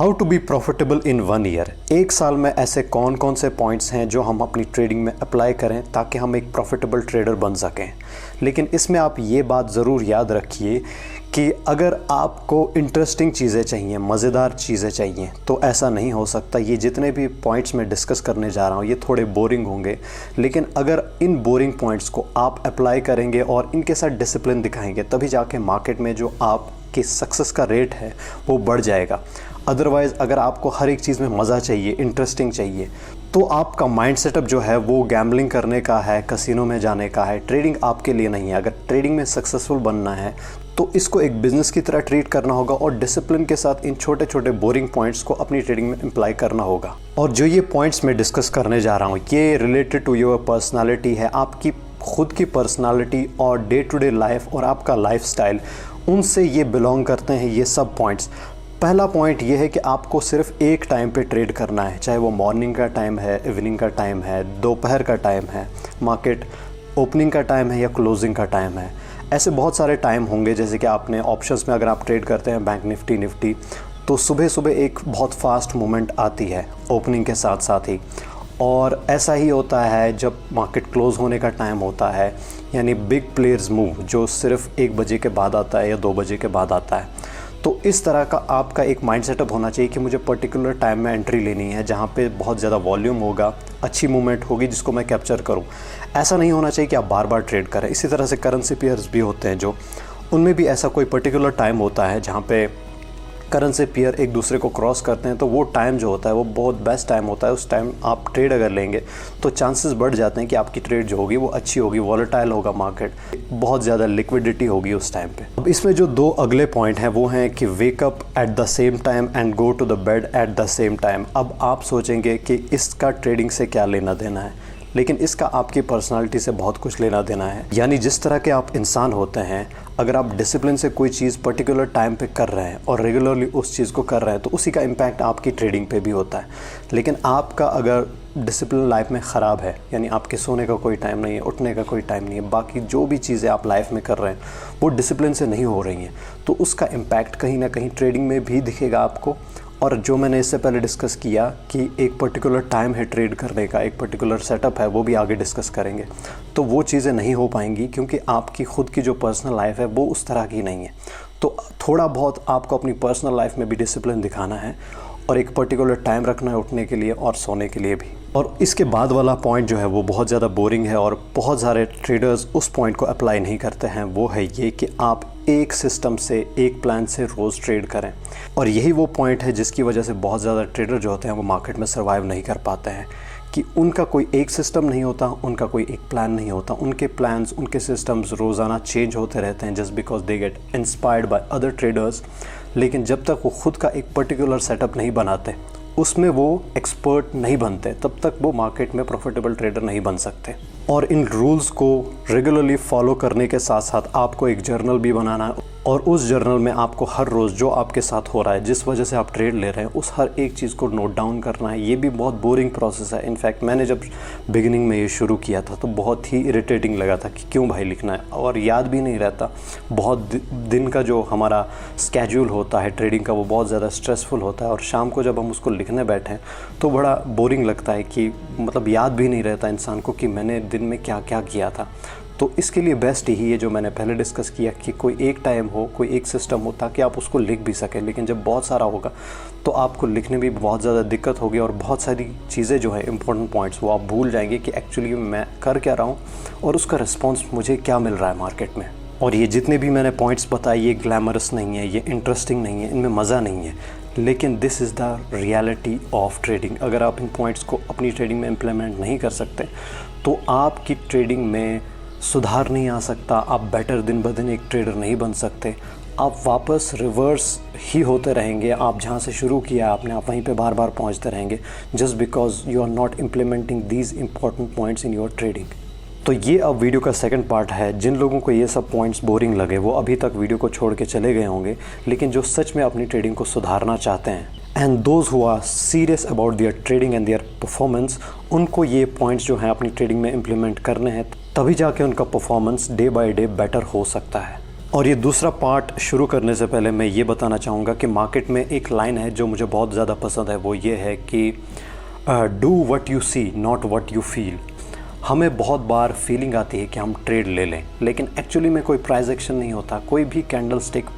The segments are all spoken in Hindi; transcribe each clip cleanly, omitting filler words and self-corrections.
How to be profitable in 1 year. एक साल में ऐसे कौन कौन से पॉइंट्स हैं जो हम अपनी ट्रेडिंग में अप्लाई करें ताकि हम एक प्रॉफिटेबल ट्रेडर बन सकें। लेकिन इसमें आप ये बात ज़रूर याद रखिए कि अगर आपको इंटरेस्टिंग चीज़ें चाहिए, मज़ेदार चीज़ें चाहिए, तो ऐसा नहीं हो सकता। ये जितने भी पॉइंट्स मैं डिस्कस करने जा रहा हूँ ये थोड़े बोरिंग होंगे, लेकिन अगर इन बोरिंग पॉइंट्स को आप अप्लाई करेंगे और इनके साथ डिसिप्लिन दिखाएंगे तभी जाके मार्केट में जो आपकी सक्सेस का रेट है वो बढ़ जाएगा। अदरवाइज़ अगर आपको हर एक चीज़ में मज़ा चाहिए, इंटरेस्टिंग चाहिए, तो आपका माइंड सेटअप जो है वो गैम्बलिंग करने का है, कसिनो में जाने का है। ट्रेडिंग आपके लिए नहीं है। अगर ट्रेडिंग में सक्सेसफुल बनना है तो इसको एक बिज़नेस की तरह ट्रीट करना होगा और डिसिप्लिन के साथ इन छोटे छोटे बोरिंग पॉइंट्स को अपनी ट्रेडिंग में अप्लाई करना होगा। और जो ये पॉइंट्स मैं डिस्कस करने जा रहा हूँ ये रिलेटेड टू योर पर्सनालिटी है, आपकी खुद की पर्सनालिटी और डे टू डे लाइफ और आपका लाइफस्टाइल, उनसे ये बिलोंग करते हैं ये सब पॉइंट्स। पहला पॉइंट ये है कि आपको सिर्फ एक टाइम पे ट्रेड करना है, चाहे वो मॉर्निंग का टाइम है, इवनिंग का टाइम है, दोपहर का टाइम है, मार्केट ओपनिंग का टाइम है या क्लोजिंग का टाइम है। ऐसे बहुत सारे टाइम होंगे। जैसे कि आपने ऑप्शंस में अगर आप ट्रेड करते हैं बैंक निफ्टी तो सुबह सुबह एक बहुत फास्ट मूवमेंट आती है ओपनिंग के साथ साथ ही, और ऐसा ही होता है जब मार्केट क्लोज़ होने का टाइम होता है, यानी बिग प्लेयर्स मूव जो सिर्फ 1 बजे के बाद आता है या 2 बजे के बाद आता है। तो इस तरह का आपका एक माइंड सेटअप होना चाहिए कि मुझे पर्टिकुलर टाइम में एंट्री लेनी है जहाँ पे बहुत ज़्यादा वॉल्यूम होगा, अच्छी मूवमेंट होगी जिसको मैं कैप्चर करूँ। ऐसा नहीं होना चाहिए कि आप बार बार ट्रेड करें। इसी तरह से करेंसी पेयर्स भी होते हैं जो, उनमें भी ऐसा कोई पर्टिकुलर टाइम होता है जहाँ पे करेंसी पेयर एक दूसरे को क्रॉस करते हैं, तो वो टाइम जो होता है वो बहुत बेस्ट टाइम होता है। उस टाइम आप ट्रेड अगर लेंगे तो चांसेस बढ़ जाते हैं कि आपकी ट्रेड जो होगी वो अच्छी होगी, वॉलेटाइल होगा मार्केट, बहुत ज़्यादा लिक्विडिटी होगी उस टाइम पे। अब इसमें जो 2 अगले पॉइंट हैं वो हैं कि wake up at the same time and go to the bed at the same time. अब आप सोचेंगे कि इसका ट्रेडिंग से क्या लेना देना है, लेकिन इसका आपकी पर्सनालिटी से बहुत कुछ लेना देना है। यानी जिस तरह के आप इंसान होते हैं, अगर आप डिसिप्लिन से कोई चीज़ पर्टिकुलर टाइम पे कर रहे हैं और रेगुलरली उस चीज़ को कर रहे हैं तो उसी का इम्पैक्ट आपकी ट्रेडिंग पे भी होता है। लेकिन आपका अगर डिसिप्लिन लाइफ में ख़राब है, यानी आपके सोने का कोई टाइम नहीं है, उठने का कोई टाइम नहीं है, बाकी जो भी चीज़ें आप लाइफ में कर रहे हैं वो डिसिप्लिन से नहीं हो रही हैं, तो उसका इम्पैक्ट कहीं ना कहीं ट्रेडिंग में भी दिखेगा आपको। और जो मैंने इससे पहले डिस्कस किया कि एक पर्टिकुलर टाइम है ट्रेड करने का, एक पर्टिकुलर सेटअप है, वो भी आगे डिस्कस करेंगे, तो वो चीज़ें नहीं हो पाएंगी क्योंकि आपकी खुद की जो पर्सनल लाइफ है वो उस तरह की नहीं है। तो थोड़ा बहुत आपको अपनी पर्सनल लाइफ में भी डिसिप्लिन दिखाना है और एक पर्टिकुलर टाइम रखना है उठने के लिए और सोने के लिए भी। और इसके बाद वाला पॉइंट जो है वो बहुत ज़्यादा बोरिंग है और बहुत सारे ट्रेडर्स उस पॉइंट को अप्लाई नहीं करते हैं। वो है ये कि आप एक सिस्टम से, एक प्लान से रोज़ ट्रेड करें। और यही वो पॉइंट है जिसकी वजह से बहुत ज़्यादा ट्रेडर जो होते हैं वो मार्केट में सर्वाइव नहीं कर पाते हैं, कि उनका कोई एक सिस्टम नहीं होता, उनका कोई एक प्लान नहीं होता। उनके प्लान्स, उनके सिस्टम्स रोज़ाना चेंज होते रहते हैं just because they get inspired by other traders. लेकिन जब तक वो खुद का एक पर्टिकुलर सेटअप नहीं बनाते, उसमें वो एक्सपर्ट नहीं बनते, तब तक वो मार्केट में प्रॉफिटेबल ट्रेडर नहीं बन सकते। और इन रूल्स को रेगुलरली फॉलो करने के साथ साथ आपको एक जर्नल भी बनाना है और उस जर्नल में आपको हर रोज़ जो आपके साथ हो रहा है, जिस वजह से आप ट्रेड ले रहे हैं, उस हर एक चीज़ को नोट डाउन करना है। ये भी बहुत बोरिंग प्रोसेस है। इनफैक्ट मैंने जब बिगिनिंग में ये शुरू किया था तो बहुत ही इरिटेटिंग लगा था कि क्यों भाई लिखना है, और याद भी नहीं रहता। बहुत दिन का जो हमारा स्केड्यूल होता है ट्रेडिंग का वो बहुत ज़्यादा स्ट्रेसफुल होता है, और शाम को जब हम उसको लिखने बैठें तो बड़ा बोरिंग लगता है कि मतलब याद भी नहीं रहता इंसान को कि मैंने दिन में क्या क्या किया था। तो इसके लिए बेस्ट यही है जो मैंने पहले डिस्कस किया कि कोई एक टाइम हो, कोई एक सिस्टम हो, ताकि आप उसको लिख भी सकें। लेकिन जब बहुत सारा होगा तो आपको लिखने में भी बहुत ज़्यादा दिक्कत होगी और बहुत सारी चीज़ें जो है इंपॉर्टेंट पॉइंट्स वो आप भूल जाएंगे कि एक्चुअली मैं कर क्या रहा हूँ और उसका रिस्पॉन्स मुझे क्या मिल रहा है मार्केट में। और ये जितने भी मैंने पॉइंट्स बताए ये ग्लैमरस नहीं है, ये इंटरेस्टिंग नहीं है, इनमें मज़ा नहीं है, लेकिन this is the reality of trading. अगर आप इन पॉइंट्स को अपनी ट्रेडिंग में इम्प्लीमेंट नहीं कर सकते तो आपकी ट्रेडिंग में सुधार नहीं आ सकता, आप बेटर दिन ब दिन एक ट्रेडर नहीं बन सकते, आप वापस रिवर्स ही होते रहेंगे। आप जहाँ से शुरू किया आपने, आप वहीं पे बार बार पहुँचते रहेंगे just because you are not implementing these important points in your trading. तो ये अब वीडियो का सेकंड पार्ट है। जिन लोगों को ये सब पॉइंट्स बोरिंग लगे वो अभी तक वीडियो को छोड़ के चले गए होंगे, लेकिन जो सच में अपनी ट्रेडिंग को सुधारना चाहते हैं and those who are serious about their trading and their performance, उनको ये पॉइंट्स जो हैं अपनी ट्रेडिंग में इम्प्लीमेंट करने हैं, तभी जाके उनका performance day by day better हो सकता है। और ये दूसरा पार्ट शुरू करने से पहले मैं ये बताना चाहूँगा कि मार्केट में एक लाइन है जो मुझे बहुत ज़्यादा पसंद है, वो ये है कि do what you see not what you feel. हमें बहुत बार फीलिंग आती है कि हम ट्रेड ले लें, लेकिन एक्चुअली में कोई प्राइस एक्शन नहीं होता, कोई भी कैंडल स्टिक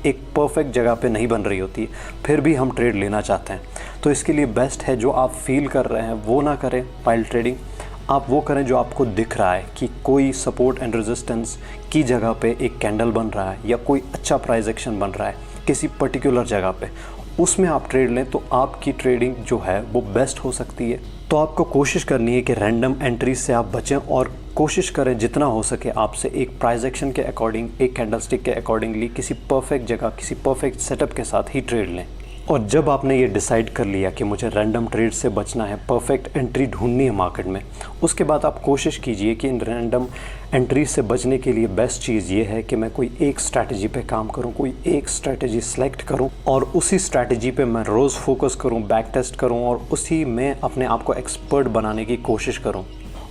एक परफेक्ट जगह पे नहीं बन रही होती, फिर भी हम ट्रेड लेना चाहते हैं। तो इसके लिए बेस्ट है जो आप फील कर रहे हैं वो ना करें वाइल ट्रेडिंग, आप वो करें जो आपको दिख रहा है कि कोई सपोर्ट एंड रेजिस्टेंस की जगह पे एक कैंडल बन रहा है या कोई अच्छा प्राइस एक्शन बन रहा है किसी पर्टिकुलर जगह पे, उसमें आप ट्रेड लें तो आपकी ट्रेडिंग जो है वो बेस्ट हो सकती है। तो आपको कोशिश करनी है कि रैंडम एंट्रीज से आप बचें और कोशिश करें जितना हो सके आपसे एक प्राइस एक्शन के अकॉर्डिंग, एक कैंडलस्टिक के अकॉर्डिंगली किसी परफेक्ट जगह, किसी परफेक्ट सेटअप के साथ ही ट्रेड लें। और जब आपने ये डिसाइड कर लिया कि मुझे रैंडम ट्रेड से बचना है, परफेक्ट एंट्री ढूंढनी है मार्केट में, उसके बाद आप कोशिश कीजिए कि इन रैंडम एंट्री से बचने के लिए बेस्ट चीज़ ये है कि मैं कोई एक स्ट्रैटेजी पे काम करूं, कोई एक स्ट्रैटेजी सेलेक्ट करूं और उसी स्ट्रैटेजी पे मैं रोज़ फोकस करूं, बैक टेस्ट करूं और उसी में अपने आप को एक्सपर्ट बनाने की कोशिश करूं।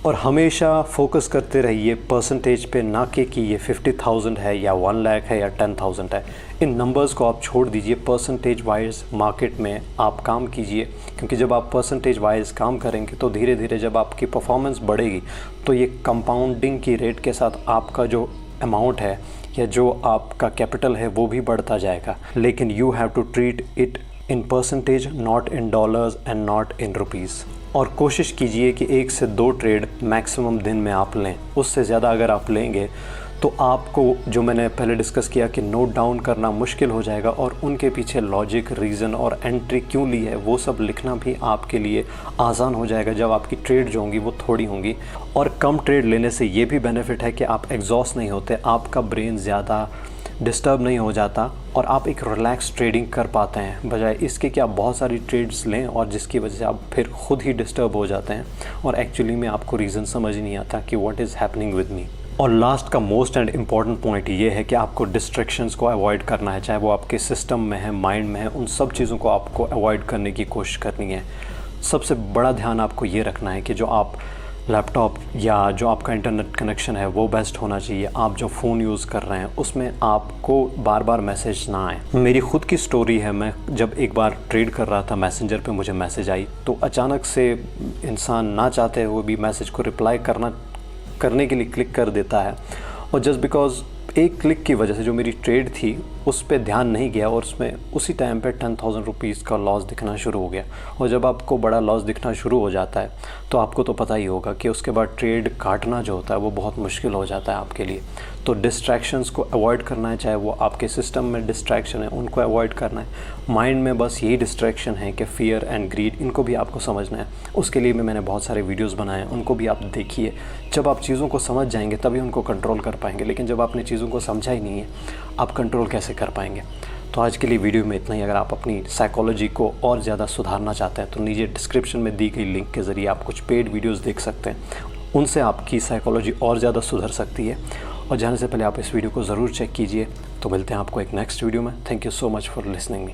और हमेशा फोकस करते रहिए परसेंटेज पे, ना कि ये 50,000 है या 1 लाख है या 10,000 है। इन नंबर्स को आप छोड़ दीजिए, परसेंटेज वाइज मार्केट में आप काम कीजिए, क्योंकि जब आप परसेंटेज वाइज काम करेंगे तो धीरे धीरे जब आपकी परफॉर्मेंस बढ़ेगी तो ये कंपाउंडिंग की रेट के साथ आपका जो अमाउंट है या जो आपका कैपिटल है वो भी बढ़ता जाएगा। लेकिन you have to treat it in percentage, not in dollars and not in rupees. और कोशिश कीजिए कि 1 से 2 ट्रेड मैक्सिमम दिन में आप लें। उससे ज़्यादा अगर आप लेंगे तो आपको, जो मैंने पहले डिस्कस किया, कि नोट डाउन करना मुश्किल हो जाएगा और उनके पीछे लॉजिक, रीज़न और एंट्री क्यों ली है वो सब लिखना भी आपके लिए आसान हो जाएगा जब आपकी ट्रेड जो होंगी वो थोड़ी होंगी। और कम ट्रेड लेने से ये भी बेनिफिट है कि आप एग्जॉस्ट नहीं होते, आपका ब्रेन ज़्यादा डिस्टर्ब नहीं हो जाता और आप एक रिलैक्स ट्रेडिंग कर पाते हैं, बजाय इसके कि आप बहुत सारी ट्रेड्स लें और जिसकी वजह से आप फिर खुद ही डिस्टर्ब हो जाते हैं और एक्चुअली में आपको रीज़न समझ नहीं आता कि what is happening with me. और लास्ट का मोस्ट एंड इम्पॉर्टेंट पॉइंट ये है कि आपको डिस्ट्रैक्शंस को अवॉइड करना है, चाहे वो आपके सिस्टम में है, माइंड में है, उन सब चीज़ों को आपको अवॉइड करने की कोशिश करनी है। सबसे बड़ा ध्यान आपको ये रखना है कि जो आप लैपटॉप या जो आपका इंटरनेट कनेक्शन है वो बेस्ट होना चाहिए। आप जो फ़ोन यूज़ कर रहे हैं उसमें आपको बार बार मैसेज ना आए। मेरी खुद की स्टोरी है, मैं जब एक बार ट्रेड कर रहा था, मैसेंजर पे मुझे मैसेज आई, तो अचानक से इंसान ना चाहते हुए भी मैसेज को रिप्लाई करने के लिए क्लिक कर देता है और जस्ट बिकॉज एक क्लिक की वजह से जो मेरी ट्रेड थी उस पर ध्यान नहीं गया और उसमें उसी टाइम पे 10,000 रुपीज़ का लॉस दिखना शुरू हो गया। और जब आपको बड़ा लॉस दिखना शुरू हो जाता है तो आपको तो पता ही होगा कि उसके बाद ट्रेड काटना जो होता है वो बहुत मुश्किल हो जाता है आपके लिए। तो डिस्ट्रैक्शंस को अवॉइड करना है, चाहे वो आपके सिस्टम में डिस्ट्रैक्शन है उनको अवॉइड करना है, माइंड में बस यही डिस्ट्रैक्शन है कि फ़ियर एंड ग्रीड, इनको भी आपको समझना है। उसके लिए मैंने बहुत सारे वीडियोज़ बनाए हैं, उनको भी आप देखिए। जब आप चीज़ों को समझ जाएंगे तभी उनको कंट्रोल कर पाएंगे, लेकिन जब आपने चीज़ों को समझा ही नहीं है आप कंट्रोल कैसे कर पाएंगे। तो आज के लिए वीडियो में इतना ही। अगर आप अपनी साइकोलॉजी को और ज़्यादा सुधारना चाहते हैं तो नीचे डिस्क्रिप्शन में दी गई लिंक के ज़रिए आप कुछ पेड वीडियोस देख सकते हैं, उनसे आपकी साइकोलॉजी और ज़्यादा सुधर सकती है। और जाने से पहले आप इस वीडियो को ज़रूर चेक कीजिए। तो मिलते हैं आपको एक नेक्स्ट वीडियो में। Thank you so much for listening me.